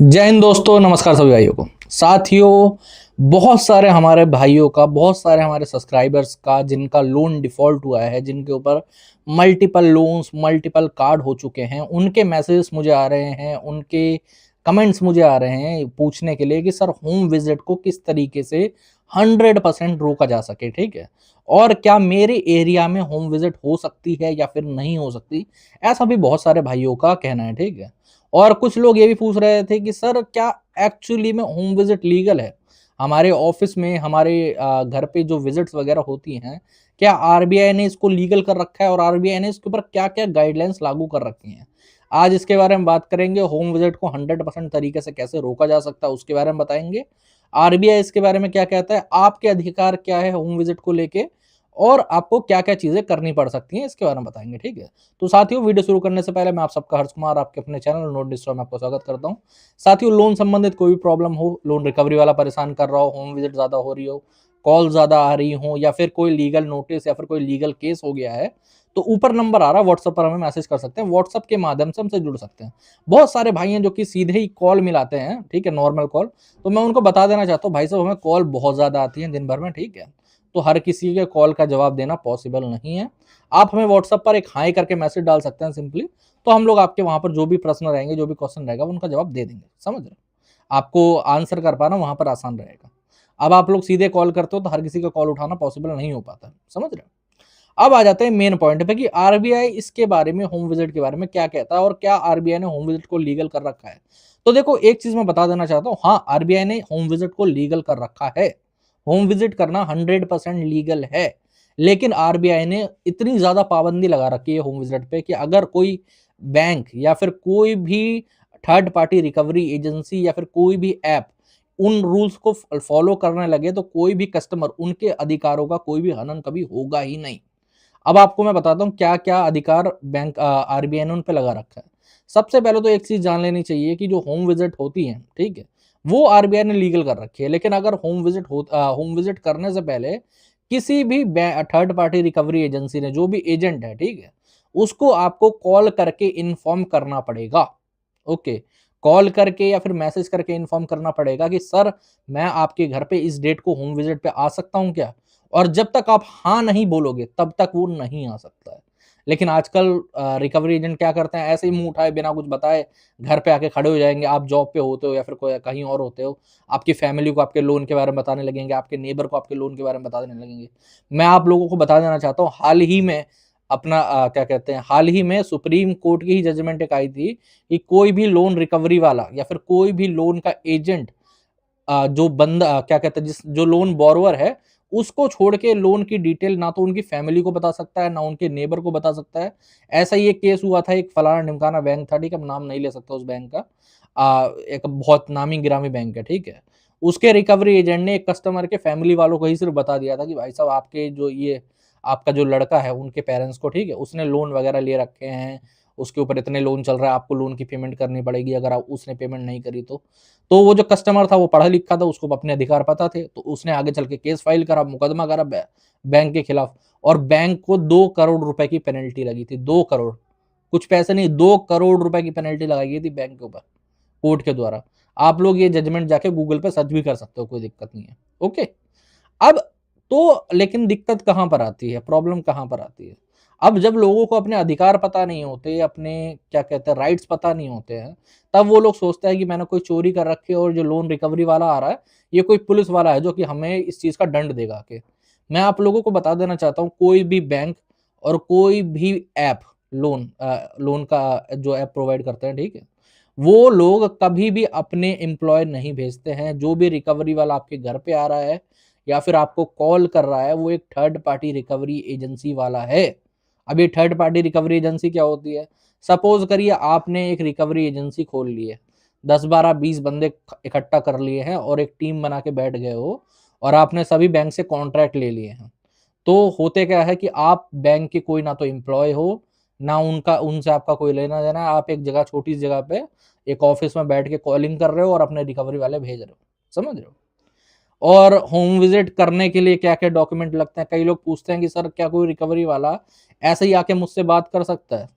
जय हिंद दोस्तों, नमस्कार सभी भाइयों को। साथियों, बहुत सारे हमारे भाइयों का, बहुत सारे हमारे सब्सक्राइबर्स का जिनका लोन डिफॉल्ट हुआ है, जिनके ऊपर मल्टीपल लोन्स, मल्टीपल कार्ड हो चुके हैं, उनके मैसेजेस मुझे आ रहे हैं, उनके कमेंट्स मुझे आ रहे हैं पूछने के लिए कि सर होम विजिट को किस तरीके से 100% रोका जा सके, ठीक है? और क्या मेरे एरिया में होम विजिट हो सकती है या फिर नहीं हो सकती? ऐसा भी बहुत सारे भाइयों का कहना है, ठीक है? और कुछ लोग ये भी पूछ रहे थे कि सर क्या एक्चुअली में होम विजिट लीगल है? हमारे ऑफिस में, हमारे घर पे जो विजिट्स वगैरह होती हैं, क्या आरबीआई ने इसको लीगल कर रखा है और आरबीआई ने इसके ऊपर क्या-क्या गाइडलाइंस लागू कर रखी हैं? आज इसके बारे में बात करेंगे। होम विजिट को 100% तरीके से कैसे रोका जा सकता है उसके बारे में बताएँगे। आरबीआई इसके बारे में क्या कहता है? आपके अधिकार क्या है होम विजिट को लेके? और आपको क्या-क्या चीज़ें करनी पड़ सकती हैं, इसके बारे में बताएँगे, ठीक है? तो साथियों, वीडियो शुरू करने से पहले मैं आप सबका हर्ष कुमार आपके अपने चैनल नोट डिस्ट्रॉय में आपका स्वागत करता हूँ। साथियों, लोन संबंधित कोई भी प्रॉब्लम हो, लोन रिकवरी वाला परेशान कर रहा हो, होम विजिट ज़्यादा हो रही हो, कॉल ज़्यादा आ रही हो या फिर कोई लीगल नोटिस या फिर कोई लीगल केस हो गया है, तो ऊपर नंबर आ रहा है, व्हाट्सएप पर हमें मैसेज कर सकते हैं। व्हाट्सएप के माध्यम से हमसे जुड़ सकते हैं। बहुत सारे भाई हैं जो कि सीधे ही कॉल मिलाते हैं, ठीक है, नॉर्मल कॉल। तो मैं उनको बता देना चाहता हूँ, भाई साहब हमें कॉल बहुत ज़्यादा आती है दिन भर में, ठीक है? तो हर किसी के कॉल का जवाब देना पॉसिबल नहीं है। आप हमें व्हाट्सएप पर एक हाय करके मैसेज डाल सकते हैं सिंपली, तो हम लोग आपके वहाँ पर जो भी प्रश्न रहेंगे, जो भी क्वेश्चन रहेगा, उनका जवाब दे देंगे। समझ रहे हो? आपको आंसर कर पाना वहाँ पर आसान रहेगा। अब आप लोग सीधे कॉल करते हो तो हर किसी का कॉल उठाना पॉसिबल नहीं हो पाता है। समझ रहे हो? अब आ जाते हैं मेन पॉइंट पे कि आरबीआई इसके बारे में, होम विजिट के बारे में क्या कहता है और क्या आरबीआई ने होम विजिट को लीगल कर रखा है। तो देखो, एक चीज मैं बता देना चाहता हूँ, हाँ, आरबीआई ने होम विजिट को लीगल कर रखा है। होम विजिट करना 100% लीगल है। लेकिन आरबीआई ने इतनी ज्यादा पाबंदी लगा रखी है होम विजिट पे कि अगर कोई बैंक या फिर कोई भी थर्ड पार्टी रिकवरी एजेंसी या फिर कोई भी ऐप उन रूल्स को फॉलो करने लगे तो कोई भी कस्टमर, उनके अधिकारों का कोई भी हनन कभी होगा ही नहीं। अब आपको मैं बताता हूँ क्या-क्या अधिकार बैंक आरबीआई ने उन पे लगा रखा है। सबसे पहले तो एक चीज़ जान लेनी चाहिए कि जो होम विजिट होती है, ठीक है? वो आरबीआई ने लीगल कर रखी है। लेकिन अगर होम विजिट करने से पहले किसी भी थर्ड पार्टी रिकवरी एजेंसी ने, जो भी एजेंट है, ठीक है? उसको आपको कॉल करके इन्फॉर्म करना पड़ेगा। ओके, कॉल करके या फिर मैसेज करके इन्फॉर्म करना पड़ेगा कि सर, मैं आपके घर पे इस डेट को होम विजिट पे आ सकता हूँ क्या? और जब तक आप हाँ नहीं बोलोगे तब तक वो नहीं आ सकता है। लेकिन आजकल रिकवरी एजेंट क्या करते हैं, ऐसे ही मुँह उठाए बिना कुछ बताए घर पे आके खड़े हो जाएँगे। आप जॉब पे होते हो या फिर कोई कहीं और होते हो, आपकी फैमिली को आपके लोन के बारे में बताने लगेंगे, आपके नेबर को आपके लोन के बारे में बताने लगेंगे। मैं आप लोगों को बता देना चाहता हूँ, हाल ही में क्या कहते हैं, हाल ही में सुप्रीम कोर्ट की ही जजमेंट एक आई थी कि कोई भी लोन रिकवरी वाला या फिर कोई भी लोन का एजेंट, जो बंदा क्या कहते हैं, जिस जो लोन बोरोवर है, उसको छोड़ के लोन की डिटेल ना तो उनकी फैमिली को बता सकता है, ना उनके नेबर को बता सकता है। ऐसा ही एक केस हुआ था, एक फलाना-ढिमकाना बैंक था, ठीक है? मैं नाम नहीं ले सकता उस बैंक का। एक बहुत नामी-गिरामी बैंक है, ठीक है? उसके रिकवरी एजेंट ने एक कस्टमर के फैमिली वालों को ही सिर्फ बता दिया था कि भाई साहब, आपके जो ये आपका जो लड़का है, उनके पेरेंट्स को, ठीक है? उसने लोन वगैरह ले रखे हैं, उसके ऊपर इतने लोन चल रहा है, आपको लोन की पेमेंट करनी पड़ेगी अगर आप उसने पेमेंट नहीं करी तो। तो वो जो कस्टमर था वो पढ़ा-लिखा था, उसको अपने अधिकार पता थे, तो उसने आगे चल के केस फाइल करा, मुकदमा करा बैंक के खिलाफ, और बैंक को 2 करोड़ रुपए की पेनल्टी लगी थी। 2 करोड़, कुछ पैसे नहीं, 2 करोड़ रुपए की पेनल्टी लगाई गई थी बैंक के ऊपर, कोर्ट के द्वारा। आप लोग ये जजमेंट जाके गूगल पे सर्च भी कर सकते हो, कोई दिक्कत नहीं है। ओके। अब तो लेकिन दिक्कत कहाँ पर आती है, प्रॉब्लम कहाँ पर आती है? अब जब लोगों को अपने अधिकार पता नहीं होते, अपने क्या कहते हैं, राइट्स पता नहीं होते हैं, तब वो लोग सोचते हैं कि मैंने कोई चोरी कर रखी है और जो लोन रिकवरी वाला आ रहा है, ये कोई पुलिस वाला है जो कि हमें इस चीज़ का दंड देगा आके। मैं आप लोगों को बता देना चाहता हूँ, कोई भी बैंक और कोई भी ऐप, लोन का जो ऐप प्रोवाइड करते हैं, ठीक है? वो लोग कभी भी अपने एम्प्लॉयी नहीं भेजते हैं। जो भी रिकवरी वाला आपके घर पे आ रहा है या फिर आपको कॉल कर रहा है, वो एक थर्ड पार्टी रिकवरी एजेंसी वाला है। अब ये थर्ड पार्टी रिकवरी एजेंसी क्या होती है? सपोज़ करिए आपने एक रिकवरी एजेंसी खोल ली है। 10, 12, 20 बंदे इकट्ठा कर लिए हैं और एक टीम बना के बैठ गए हो और आपने सभी बैंक से कॉन्ट्रैक्ट ले लिए हैं। तो होते क्या है कि आप बैंक के कोई ना तो एम्प्लॉयी हो, ना उनसे आपका कोई लेना-देना है। आप एक जगह, छोटी सी जगह पे एक ऑफ़िस में बैठ के कॉलिंग कर रहे हो और अपने रिकवरी वाले भेज रहे हो। समझ रहे हो? और होम विजिट करने के लिए क्या-क्या डॉक्यूमेंट लगते हैं? कई लोग पूछते हैं कि सर, क्या कोई रिकवरी वाला ऐसे ही आके मुझसे बात कर सकता है?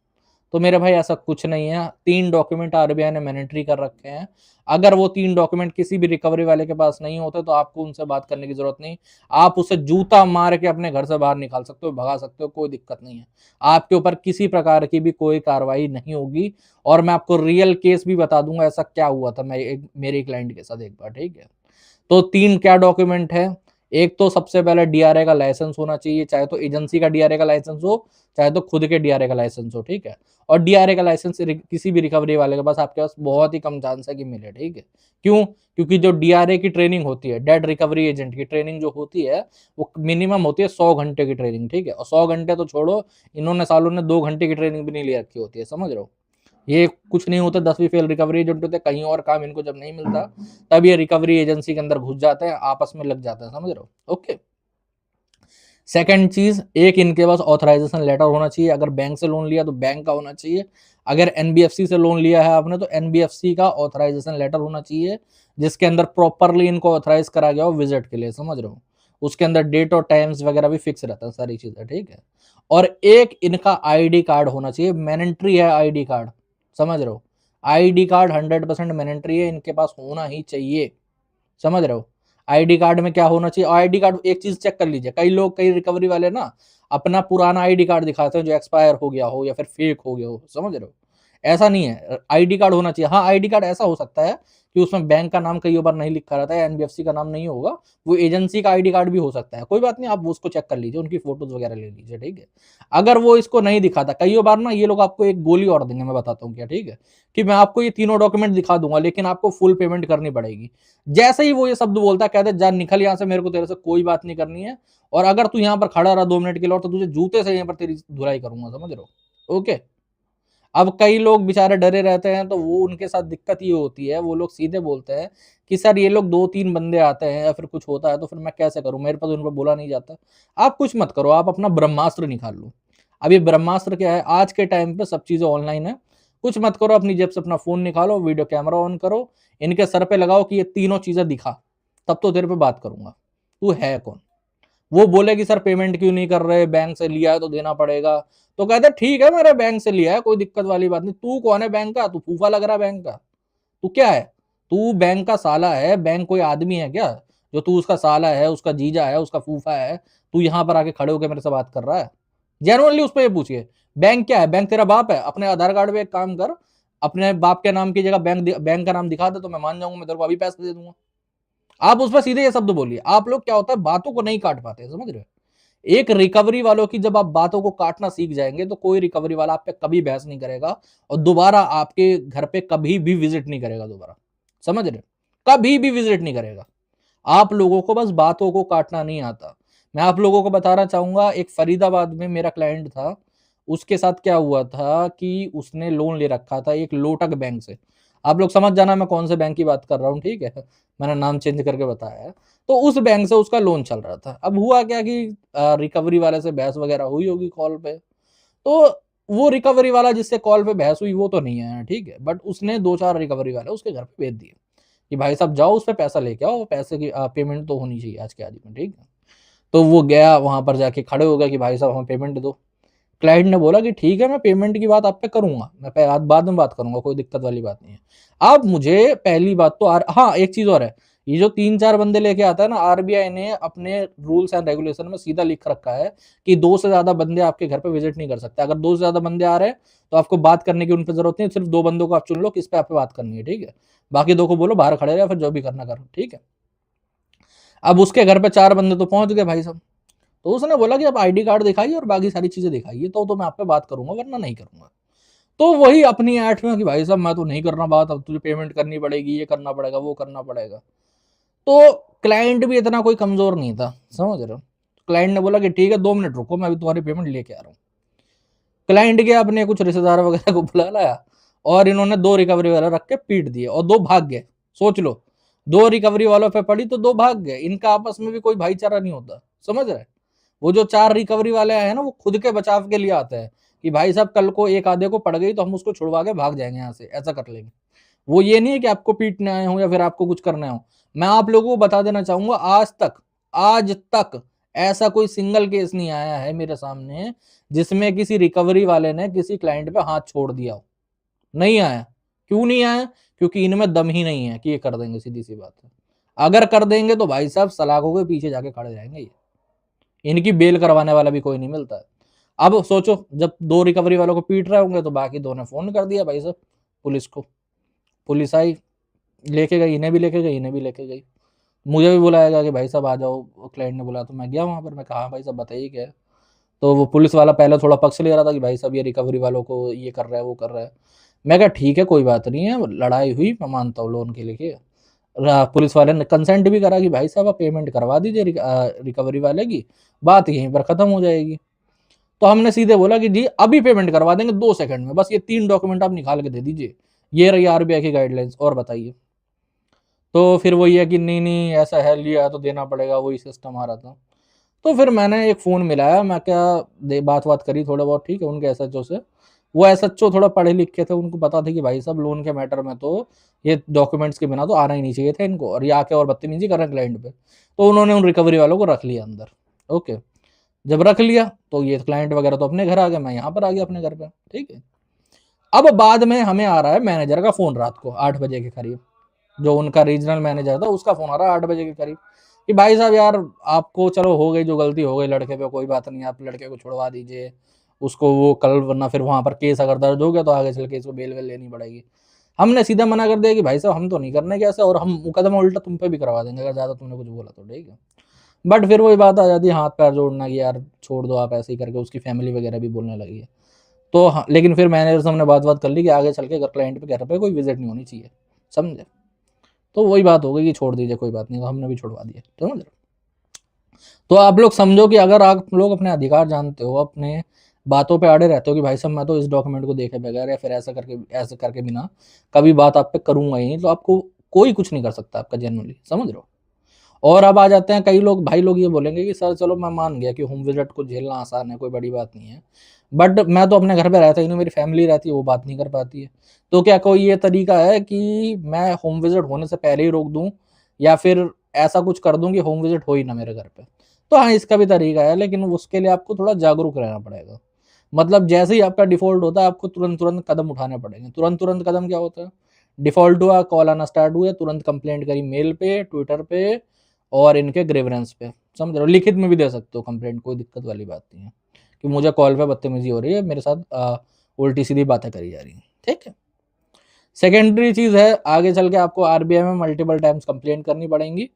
तो मेरे भाई ऐसा कुछ नहीं है। 3 डॉक्यूमेंट आरबीआई ने मैंडेटरी कर रखे हैं। अगर वो 3 डॉक्यूमेंट किसी भी रिकवरी वाले के पास नहीं होते तो आपको उनसे बात करने की जरूरत नहीं। आप उसे जूता मार के अपने घर से बाहर निकाल सकते हो, भगा सकते हो, कोई दिक्कत नहीं है। आपके ऊपर किसी प्रकार की भी कोई कार्रवाई नहीं होगी। और मैं आपको रियल केस भी बता दूंगा ऐसा क्या हुआ था मेरे क्लाइंट के साथ एक बार, ठीक है। तो 3 क्या डॉक्यूमेंट है? एक तो सबसे पहले डीआरए का लाइसेंस होना चाहिए, चाहे तो एजेंसी का डीआरए का लाइसेंस हो, चाहे तो खुद के डीआरए का लाइसेंस हो, ठीक है। और डीआरए का लाइसेंस किसी भी रिकवरी वाले के पास आपके पास बहुत ही कम चांस है कि मिले, ठीक है। क्यों? क्योंकि जो डीआरए की ट्रेनिंग होती है, डेड रिकवरी एजेंट की ट्रेनिंग जो होती है, वो मिनिमम होती है 100 घंटे की ट्रेनिंग, ठीक है। और 100 घंटे तो छोड़ो, इन्होंने सालों ने 2 घंटे की ट्रेनिंग भी नहीं ले रखी होती है, समझ रहे हो। ये कुछ नहीं होता, 10वीं फेल रिकवरी एजेंट होते, कहीं और काम इनको जब नहीं मिलता तब ये रिकवरी एजेंसी के अंदर घुस जाते हैं, आपस में लग जाते हैं, समझ रहे हो। ओके। सेकंड चीज, एक इनके पास ऑथराइजेशन लेटर होना चाहिए। अगर बैंक से लोन लिया तो बैंक का होना चाहिए। अगर एनबीएफसी से लोन लिया है आपने तो एनबीएफसी का ऑथराइजेशन लेटर होना चाहिए, जिसके अंदर प्रॉपरली इनको ऑथराइज करा गया हो विजिट के लिए, समझ रहे हो। उसके अंदर डेट और टाइम्स वगैरह भी फिक्स रहता है, सारी चीजें, ठीक है। और एक इनका आईडी कार्ड होना चाहिए, मैंडेटरी है आईडी कार्ड, समझ रहे हो। आईडी कार्ड 100% मैंडेटरी है, इनके पास होना ही चाहिए, समझ रहे हो। आईडी कार्ड में क्या होना चाहिए? आईडी कार्ड एक चीज चेक कर लीजिए, कई लोग, कई रिकवरी वाले ना अपना पुराना आईडी कार्ड दिखाते हैं जो एक्सपायर हो गया हो या फिर फेक हो गया हो, समझ रहे हो। ऐसा नहीं है, आईडी कार्ड होना चाहिए। हाँ, आईडी कार्ड ऐसा हो सकता है कि उसमें बैंक का नाम कई बार नहीं लिखा रहता है, एनबीएफसी का नाम नहीं होगा, वो एजेंसी का आईडी कार्ड भी हो सकता है, कोई बात नहीं, आप उसको चेक कर लीजिए, उनकी फोटोज वगैरह ले लीजिए, ठीक है। अगर वो इसको नहीं दिखाता, कई बार ना ये लोग आपको एक गोली और देंगे, मैं बताता हूँ क्या, ठीक है, कि मैं आपको ये तीनों डॉक्यूमेंट दिखा दूंगा लेकिन आपको फुल पेमेंट करनी पड़ेगी। जैसे ही वो ये शब्द बोलता है, कहते जा निकल यहाँ से, मेरे को तेरे से कोई बात नहीं करनी है, और अगर तू यहाँ पर खड़ा रहा 2 मिनट के लिए और तो तुझे जूते से यहाँ पर तेरी धुलाई करूंगा, समझ रहे हो। ओके। अब कई लोग बेचारे डरे रहते हैं, तो वो उनके साथ दिक्कत ये होती है, वो लोग सीधे बोलते हैं कि सर ये लोग 2-3 बंदे आते हैं या फिर कुछ होता है तो फिर मैं कैसे करूं, मेरे पास उन पर बोला नहीं जाता। आप कुछ मत करो, आप अपना ब्रह्मास्त्र निकाल लो। अब ये ब्रह्मास्त्र क्या है? आज के टाइम पे सब चीजें ऑनलाइन है। कुछ मत करो, अपनी जेब से अपना फोन निकालो, वीडियो कैमरा ऑन करो, इनके सर पे लगाओ कि ये तीनों चीजें दिखा, तब तो तेरे पे बात करूंगा। तू है कौन? वो बोले कि सर पेमेंट क्यों नहीं कर रहे, बैंक से लिया है तो देना पड़ेगा। तो कहते ठीक है, मेरे बैंक से लिया है, कोई दिक्कत वाली बात नहीं। तू कौन है बैंक का? तू फूफा लग रहा है बैंक का? तू क्या है? तू बैंक का साला है? बैंक कोई आदमी है क्या जो तू उसका साला है, उसका जीजा है, उसका फूफा है? तू यहाँ पर आके खड़े होकर मेरे से बात कर रहा है? जेनुअनली उस पर ये पूछिए, बैंक क्या है? बैंक तेरा बाप है? अपने आधार कार्ड पे एक काम कर, अपने बाप के नाम की जगह बैंक का नाम दिखा दे, तो मैं मान जाऊंगा, मैं तेरे को अभी पैसे दे दूंगा। आप उस पर सीधे ये शब्द बोलिए। आप लोग क्या होता है, बातों को नहीं काट पाते, समझ रहे हो। एक रिकवरी वालों की जब आप बातों को काटना सीख जाएंगे तो कोई रिकवरी वाला आप पे कभी बहस नहीं करेगा और दोबारा आपके घर पे कभी भी विजिट नहीं करेगा दोबारा, समझ रहे हो? कभी भी विजिट नहीं करेगा। आप लोगों को बस बातों को काटना नहीं आता। मैं आप लोगों को बताना चाहूंगा, एक फरीदाबाद में मेरा क्लाइंट था, उसके साथ क्या हुआ था कि उसने लोन ले रखा था एक लोटक बैंक से। आप लोग समझ जाना मैं कौन से बैंक की बात कर रहा हूँ, ठीक है, मैंने नाम चेंज करके बताया है। तो उस बैंक से उसका लोन चल रहा था। अब हुआ क्या कि रिकवरी वाले से बहस वगैरह हुई होगी कॉल पे। तो वो रिकवरी वाला जिससे कॉल पे बहस हुई वो तो नहीं आया, ठीक है, बट उसने 2-4 रिकवरी वाले उसके घर पे भेज दिए कि भाई साहब जाओ उस पे पैसा लेके आओ, पैसे की पेमेंट तो होनी चाहिए आज के आज में, ठीक है। तो वो गया वहां पर, जाके खड़े हो गया कि भाई साहब हमें पेमेंट दो। क्लाइंट ने बोला कि ठीक है, मैं पेमेंट की बात आप पे करूंगा, मैं बाद में बात करूंगा, कोई दिक्कत वाली बात नहीं है। आप मुझे पहली बात तो हाँ, एक चीज और है, ये जो 3-4 बंदे लेके आता है ना, आरबीआई ने अपने रूल्स एंड रेगुलेशन में सीधा लिख रखा है कि 2 से ज्यादा बंदे आपके घर पे विजिट नहीं कर सकते। अगर 2 से ज्यादा बंदे आ रहे हैं तो आपको बात करने की उन पर जरूरत नहीं, सिर्फ 2 बंदों को आप चुन लो किस पे आप पे बात करनी है, ठीक है। बाकी 2 को बोलो बाहर खड़े रहे, फिर जो भी करना करो, ठीक है। अब उसके घर पे 4 बंदे तो पहुंच गए भाई साहब। तो उसने बोला कि आप आईडी कार्ड दिखाइए और बाकी सारी चीजें दिखाइए, तो मैं आप पे बात करूंगा, वरना नहीं करूंगा। तो वही अपनी ऐठ में कि भाई साहब मैं तो नहीं करना बात, अब तुझे पेमेंट करनी पड़ेगी, ये करना पड़ेगा, वो करना पड़ेगा। तो क्लाइंट भी इतना कोई कमजोर नहीं था, समझ रहे हो। क्लाइंट ने बोला कि ठीक है 2 मिनट रुको, मैं अभी तुम्हारी पेमेंट लेके आ रहा हूँ। क्लाइंट गया, अपने कुछ रिश्तेदार वगैरह को बुला लाया और इन्होंने 2 रिकवरी वाला रख के पीट दिए और 2 भाग गए। सोच लो, 2 रिकवरी वालों पे पड़ी तो 2 भाग गए। इनका आपस में भी कोई भाईचारा नहीं होता, समझ रहे। वो जो 4 रिकवरी वाले हैं ना, वो खुद के बचाव के लिए आते हैं कि भाई साहब कल को एक आधे को पड़ गई तो हम उसको छुड़वा के भाग जाएंगे यहाँ से, ऐसा कर लेंगे। वो ये नहीं है कि आपको पीटने आए हो या फिर आपको कुछ करना हो। मैं आप लोगों को बता देना चाहूंगा, आज तक ऐसा कोई सिंगल केस नहीं आया है मेरे सामने जिसमें किसी रिकवरी वाले ने किसी क्लाइंट पे हाथ छोड़ दिया हो, नहीं आया। क्यों नहीं आया? क्योंकि इनमें दम ही नहीं है कि ये कर देंगे, सीधी सी बात है। अगर कर देंगे तो भाई साहब सलाखों के पीछे जाके खड़े रहेंगे ये, इनकी बेल करवाने वाला भी कोई नहीं मिलता है। अब सोचो, जब 2 रिकवरी वालों को पीट रहे होंगे तो बाकी 2 ने फोन कर दिया भाई साहब पुलिस को, पुलिस आई, लेके गई, इन्हें भी लेके गई, इन्हें भी लेके गई। मुझे भी बुलाया गया कि भाई साहब आ जाओ, क्लाइंट ने बुलाया तो मैं गया वहाँ पर। मैं कहा भाई साहब बताइए क्या है? तो वो पुलिस वाला पहले थोड़ा पक्ष ले रहा था कि भाई साहब ये रिकवरी वालों को ये कर रहा है, वो कर रहा है। मैं कहा ठीक है, कोई बात नहीं है, लड़ाई हुई, मैं मानता हूँ लोन के लिए। पुलिस वाले ने कंसेंट भी करा कि भाई साहब आप पेमेंट करवा दीजिए रिकवरी वाले की, बात यहीं पर खत्म हो जाएगी। तो हमने सीधे बोला कि जी अभी पेमेंट करवा देंगे 2 सेकंड में, बस ये 3 डॉक्यूमेंट आप निकाल के दे दीजिए, ये रही आरबीआई की गाइडलाइंस, और बताइए। तो फिर वही है कि नहीं ऐसा है, लिया तो देना पड़ेगा, वही सिस्टम आ रहा था। तो फिर मैंने एक फ़ोन मिलाया, मैं क्या बात करी थोड़ा बहुत, ठीक है, उनके एसएचओ से। वो एसएचओ थोड़ा पढ़े लिखे थे, उनको पता था कि भाई साहब लोन के मैटर में तो ये डॉक्यूमेंट्स के बिना तो आना ही नहीं चाहिए था इनको, और ये आके और बदतमीजी कर रहे हैं क्लाइंट पे। तो उन्होंने उन रिकवरी वालों को रख लिया अंदर। ओके, जब रख लिया तो ये क्लाइंट वगैरह तो अपने घर आ गए, मैं यहाँ पर आ गया अपने घर पे, ठीक है। अब बाद में हमें आ रहा है मैनेजर का फ़ोन रात को 8 बजे के करीब, जो उनका रीजनल मैनेजर था उसका फ़ोन आ रहा है 8 बजे के करीब कि भाई साहब यार आपको चलो हो गई जो गलती हो गई लड़के पे, कोई बात नहीं, आप लड़के को छुड़वा दीजिए, उसको वो कल, वरना फिर वहाँ पर केस अगर दर्ज हो गया तो आगे चल के इसको बेल वेल लेनी पड़ेगी। हमने सीधा मना कर दिया कि भाई साहब हम तो नहीं करने कैसे, और हम मुकदमा उल्टा तुम पे भी करवा देंगे अगर ज़्यादा तुमने कुछ बोला तो, ठीक है। बट फिर वही बात आ जाती है हाथ पैर जोड़ना कि यार छोड़ दो आप ऐसे ही करके, उसकी फैमिली वगैरह भी बोलने लगी है। तो हाँ, लेकिन फिर मैनेजर से हमने बात कर ली कि आगे चल के अगर क्लाइंट पे घर पे कोई विजिट नहीं होनी चाहिए, समझे। तो वही बात हो गई कि छोड़ दीजिए कोई बात नहीं, तो हमने भी छुड़वा दिया, समझ रहे हो। तो आप लोग समझो कि अगर आप लोग अपने अधिकार जानते हो, अपने बातों पे अड़े रहते हो कि भाई साहब मैं तो इस डॉक्यूमेंट को देखे बगैर या फिर ऐसा करके बिना कभी बात आप पे करूंगा ही नहीं, तो आपको कोई कुछ नहीं कर सकता आपका, जेन्युइनली, समझ रहे हो। और अब आ जाते हैं कई लोग, भाई लोग ये बोलेंगे कि सर चलो मैं मान गया कि होम विजिट को झेलना आसान है, कोई बड़ी बात नहीं है, बट मैं तो अपने घर पे रहता ही नहीं, मेरी फैमिली रहती है, वो बात नहीं कर पाती है। तो क्या कोई ये तरीका है कि मैं होम विजिट होने से पहले ही रोक दूं, या फिर ऐसा कुछ कर दूं कि होम विजिट हो ही ना मेरे घर पे? तो हाँ, इसका भी तरीका है, लेकिन उसके लिए आपको थोड़ा जागरूक रहना पड़ेगा। मतलब जैसे ही आपका डिफ़ॉल्ट होता है, आपको तुरंत-तुरंत कदम उठाने पड़ेंगे। तुरंत-तुरंत कदम क्या होता है? डिफ़ॉल्ट हुआ, कॉल आना स्टार्ट हुए, तुरंत कंप्लेंट करी मेल पे, ट्विटर पे और इनके ग्रीवेंस पे, समझ रहे हो? लिखित में भी दे सकते हो कंप्लेंट, कोई दिक्कत वाली बात नहीं है कि मुझे कॉल पे बदतमीज़ी हो रही है, मेरे साथ उल्टी-सीधी बातें करी जा रही हैं, ठीक है? सेकेंडरी चीज़ है, आगे चल के आपको आरबीआई में मल्टीपल टाइम्स कंप्लेंट करनी पड़ेंगी,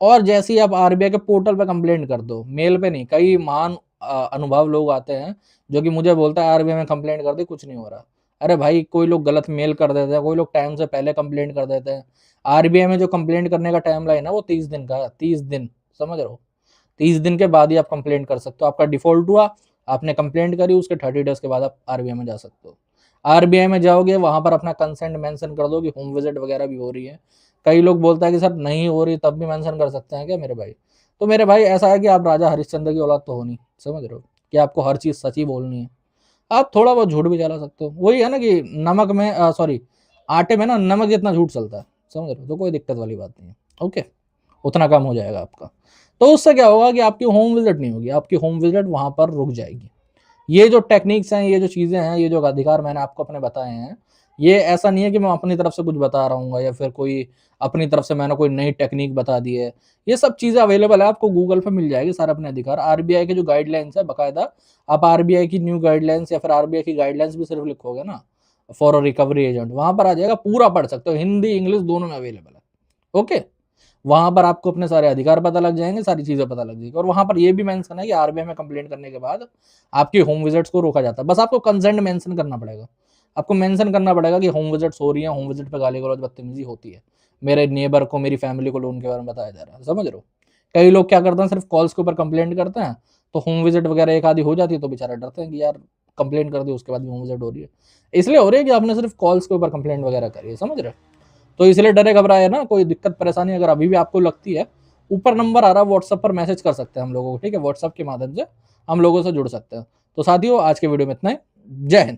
और जैसे ही आप आरबीआई के पोर्टल पे कंप्लेंट कर दो, मेल पे नहीं, कई महान अनुभव लोग आते हैं जो कि मुझे बोलता है आरबीआई में कंप्लेंट कर दी, कुछ नहीं हो रहा। अरे भाई, कोई लोग गलत मेल कर देते हैं, कोई लोग टाइम से पहले कंप्लेंट कर देते हैं। आरबीआई में जो कंप्लेंट करने का टाइम लाइन है वो 30 दिन का है, 30 दिन, समझ रहे हो। 30 दिन के बाद ही आप कंप्लेंट कर सकते हो। आपका डिफॉल्ट हुआ, आपने कंप्लेंट करी, उसके 30 डेज के बाद आप आरबीआई में जा सकते हो। आरबीआई में जाओगे, वहां पर अपना कंसेंट मेंशन कर दो कि होम विजिट वगैरह भी हो रही है। कई लोग बोलता है कि सर नहीं हो रही, तब भी मेंशन कर सकते हैं क्या मेरे भाई? तो मेरे भाई ऐसा है कि आप राजा हरिश्चंद्र की औलाद तो हो नहीं, समझ रहे हो, कि आपको हर चीज़ सच ही बोलनी है। आप थोड़ा बहुत झूठ भी चला सकते हो, वही है ना कि नमक में सॉरी आटे में ना नमक जितना झूठ चलता है, समझ रहे हो, तो कोई दिक्कत वाली बात नहीं है। ओके, उतना काम हो जाएगा आपका। तो उससे क्या होगा कि आपकी होम विजिट नहीं होगी, आपकी होम विजिट वहां पर रुक जाएगी। ये जो टेक्निक्स हैं, ये जो चीज़ें हैं, ये जो अधिकार मैंने आपको अपने बताए हैं, ये ऐसा नहीं है कि मैं अपनी तरफ से कुछ बता रहा हूँ या फिर कोई अपनी तरफ से मैंने कोई नई टेक्निक बता दी है। ये सब चीज़ें अवेलेबल है, आपको गूगल पे मिल जाएगी सारे अपने अधिकार। आरबीआई के जो गाइडलाइंस है बाकायदा, आप आरबीआई की न्यू गाइडलाइंस या फिर आरबीआई की गाइडलाइंस भी सिर्फ लिखोगे ना, फॉर अ रिकवरी एजेंट, वहां पर आ जाएगा, पूरा पढ़ सकते हो, हिंदी इंग्लिश दोनों में अवेलेबल है। ओके, वहां पर आपको अपने सारे अधिकार पता लग जाएंगे, सारी चीजें पता लग जाएगी, और वहां पर ये भी मेंशन है कि आरबीआई में कंप्लेंट करने के बाद आपकी होम विजिट्स को रोका जाता है। बस आपको कंसेंट मेंशन करना पड़ेगा, आपको मेंशन करना पड़ेगा कि होम विजिट्स हो रही है, होम विजिट पे गाली गलौज बदतमीजी होती है, मेरे नेबर को, मेरी फैमिली को लोन के बारे में बताया जा रहा है, समझ रहे हो। कई लोग क्या करते हैं, सिर्फ कॉल्स के ऊपर कंप्लेंट करते हैं, तो होम विजिट वगैरह एक आधी हो जाती है तो बेचारा डरते हैं कि यार कंप्लेंट कर दी उसके बाद भी होम विजिट हो रही है, इसलिए हो रही है कि आपने सिर्फ कॉल्स के ऊपर कंप्लेंट वगैरह करी है, समझ रहे हो। तो इसलिए डरे घबराए ना, कोई दिक्कत परेशानी अगर अभी भी आपको लगती है, ऊपर नंबर आ रहा है, व्हाट्सएप पर मैसेज कर सकते हैं हम लोगों को, ठीक है, व्हाट्सएप के माध्यम से हम लोगों से जुड़ सकते हैं। तो साथियों, आज के वीडियो में इतना ही। जय हिंद।